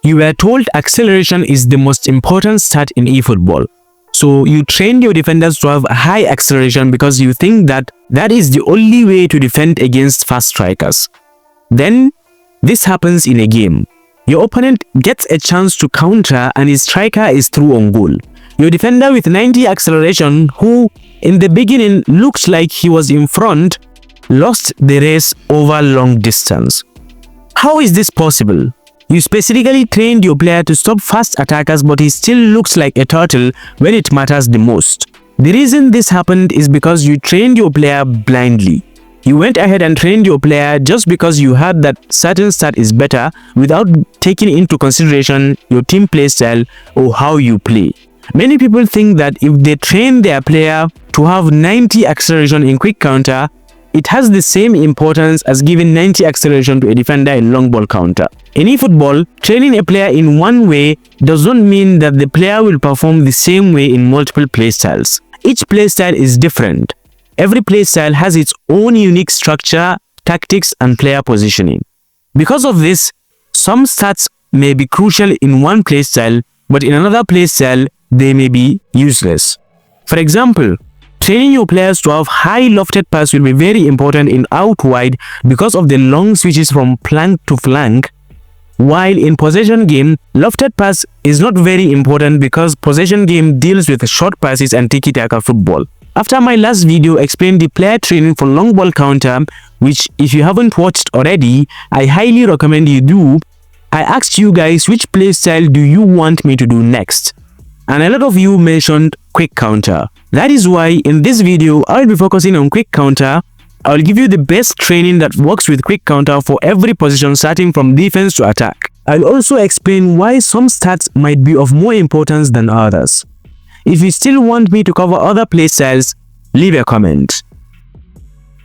You were told acceleration is the most important stat in eFootball. So you trained your defenders to have high acceleration because you think that that is the only way to defend against fast strikers. Then this happens in a game. Your opponent gets a chance to counter and his striker is through on goal. Your defender with 90 acceleration, who in the beginning looked like he was in front, lost the race over long distance. How is this possible? You specifically trained your player to stop fast attackers, but he still looks like a turtle when it matters the most. The reason this happened is because you trained your player blindly. You went ahead and trained your player just because you heard that certain stat is better without taking into consideration your team play style or how you play. Many people think that if they train their player to have 90 acceleration in quick counter, it has the same importance as giving 90 acceleration to a defender in long ball counter. In eFootball, training a player in one way does not mean that the player will perform the same way in multiple playstyles. Each playstyle is different. Every playstyle has its own unique structure, tactics, and player positioning. Because of this, some stats may be crucial in one playstyle, but in another playstyle, they may be useless. For example, training your players to have high lofted pass will be very important in out wide because of the long switches from flank to flank, while in possession game, lofted pass is not very important because possession game deals with short passes and tiki-taka football. After my last video explained the player training for long ball counter, which if you haven't watched already, I highly recommend you do, I asked you guys which playstyle do you want me to do next. And a lot of you mentioned quick counter. That is why in this video, I'll be focusing on quick counter. I'll give you the best training that works with quick counter for every position starting from defense to attack. I'll also explain why some stats might be of more importance than others. If you still want me to cover other playstyles, leave a comment.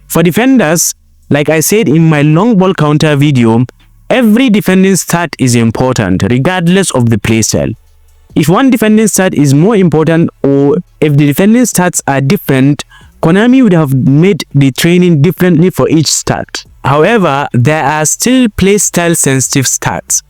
For defenders, like I said in my long ball counter video, every defending stat is important regardless of the playstyle. If one defending stat is more important or if the defending stats are different, Konami would have made the training differently for each stat. However, there are still playstyle sensitive stats.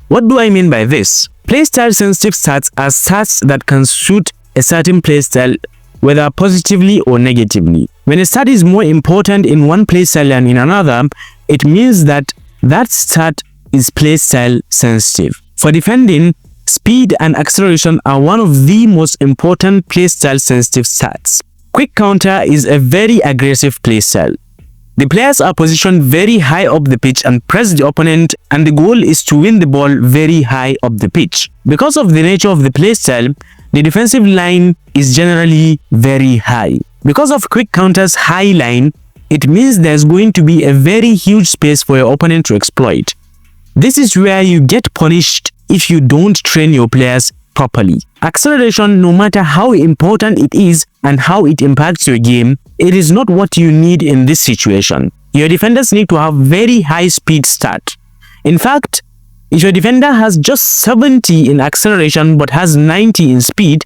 What do I mean by this? Playstyle sensitive stats are stats that can suit a certain playstyle whether positively or negatively. When a stat is more important in one playstyle than in another, it means that that stat is playstyle sensitive. For defending, speed and acceleration are one of the most important playstyle sensitive stats. Quick counter is a very aggressive playstyle. The players are positioned very high up the pitch and press the opponent, and the goal is to win the ball very high up the pitch. Because of the nature of the playstyle, the defensive line is generally very high. Because of quick counter's high line, it means there's going to be a very huge space for your opponent to exploit. This is where you get punished if you don't train your players properly. Acceleration, no matter how important it is and how it impacts your game, it is not what you need in this situation. Your defenders need to have very high speed stat. In fact, if your defender has just 70 in acceleration but has 90 in speed,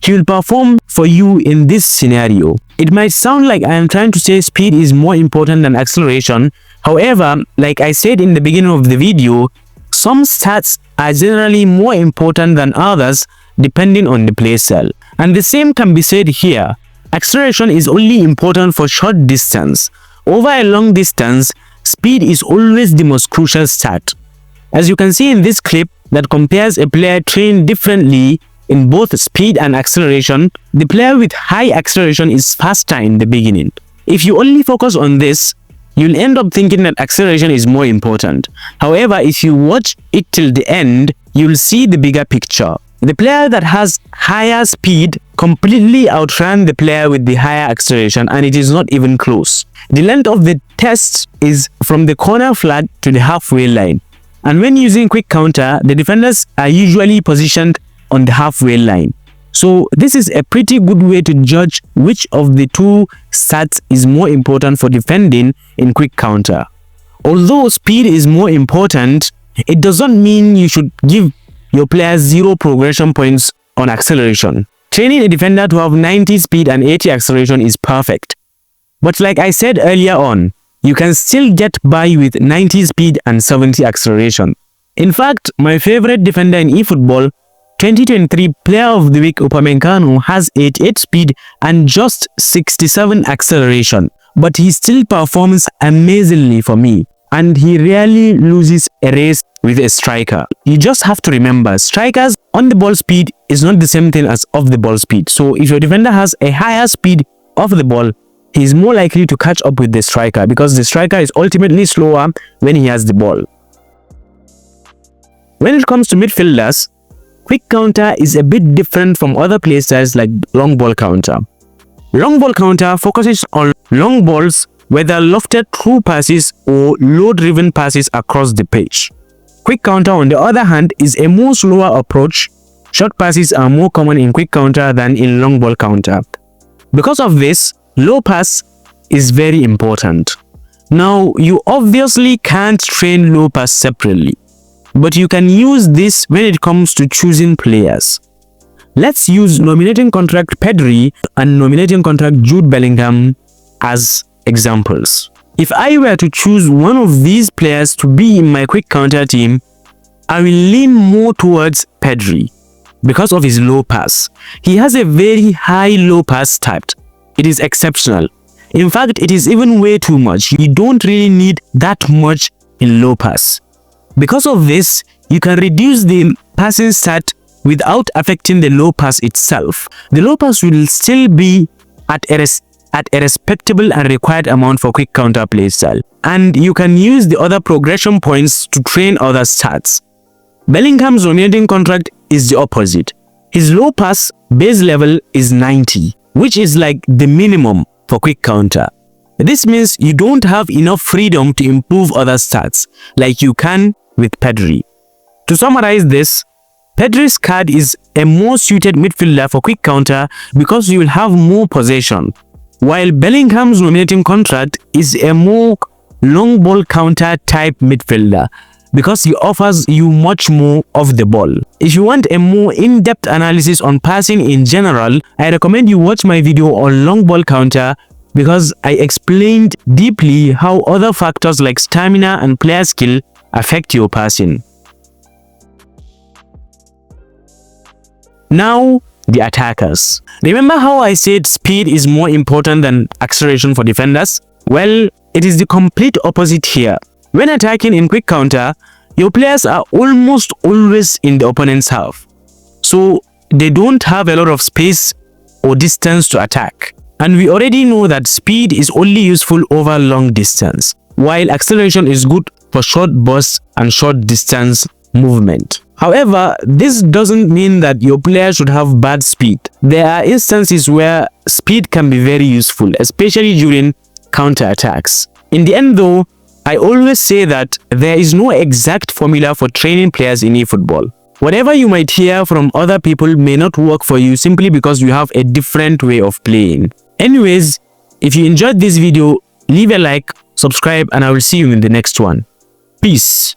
he will perform for you in this scenario. It might sound like I am trying to say speed is more important than acceleration. However, like I said in the beginning of the video, some stats are generally more important than others depending on the playstyle. And the same can be said here. Acceleration is only important for short distance. Over a long distance, speed is always the most crucial stat. As you can see in this clip that compares a player trained differently in both speed and acceleration, the player with high acceleration is faster in the beginning. If you only focus on this, you'll end up thinking that acceleration is more important. However, if you watch it till the end, you'll see the bigger picture. The player that has higher speed completely outran the player with the higher acceleration, and it is not even close. The length of the test is from the corner flag to the halfway line. And when using quick counter, the defenders are usually positioned on the halfway line. So this is a pretty good way to judge which of the two stats is more important for defending in quick counter. Although speed is more important, it doesn't mean you should give your players 0 progression points on acceleration. Training a defender to have 90 speed and 80 acceleration is perfect. But like I said earlier on, you can still get by with 90 speed and 70 acceleration. In fact, my favorite defender in eFootball 2023 Player of the Week Upamecano has 88 speed and just 67 acceleration, but he still performs amazingly for me, and he rarely loses a race with a striker. You just have to remember, strikers on the ball speed is not the same thing as off the ball speed. So if your defender has a higher speed off the ball, he is more likely to catch up with the striker because the striker is ultimately slower when he has the ball. When it comes to midfielders, quick counter is a bit different from other playstyles like long ball counter. Long ball counter focuses on long balls, whether lofted through passes or low-driven passes across the pitch. Quick counter, on the other hand, is a more slower approach. Short passes are more common in quick counter than in long ball counter. Because of this, low pass is very important. Now, you obviously can't train low pass separately, but you can use this when it comes to choosing players. Let's use nominating contract Pedri and nominating contract Jude Bellingham as examples. If I were to choose one of these players to be in my quick counter team, I will lean more towards Pedri because of his low pass. He has a very high low pass type. It is exceptional. In fact, it is even way too much. You don't really need that much in low pass. Because of this, you can reduce the passing stat without affecting the low pass itself. The low pass will still be at a respectable and required amount for quick counter playstyle, and you can use the other progression points to train other stats. Bellingham's nominating contract is the opposite. His low pass base level is 90, which is like the minimum for quick counter. This means you don't have enough freedom to improve other stats like you can with Pedri. To summarize this, Pedri's card is a more suited midfielder for quick counter because you will have more possession, while Bellingham's nominating contract is a more long ball counter type midfielder because he offers you much more of the ball. If you want a more in-depth analysis on passing in general, I recommend you watch my video on long ball counter because I explained deeply how other factors like stamina and player skill affect your passing. Now, the attackers. Remember how I said speed is more important than acceleration for defenders? Well, it is the complete opposite here. When attacking in quick counter, your players are almost always in the opponent's half, so they don't have a lot of space or distance to attack. And we already know that speed is only useful over long distance, while acceleration is good for short bursts and short distance movement. However, this doesn't mean that your player should have bad speed. There are instances where speed can be very useful, especially during counter-attacks. In the end though, I always say that there is no exact formula for training players in eFootball. Whatever you might hear from other people may not work for you simply because you have a different way of playing. Anyways, if you enjoyed this video, leave a like, subscribe, and I will see you in the next one. Peace.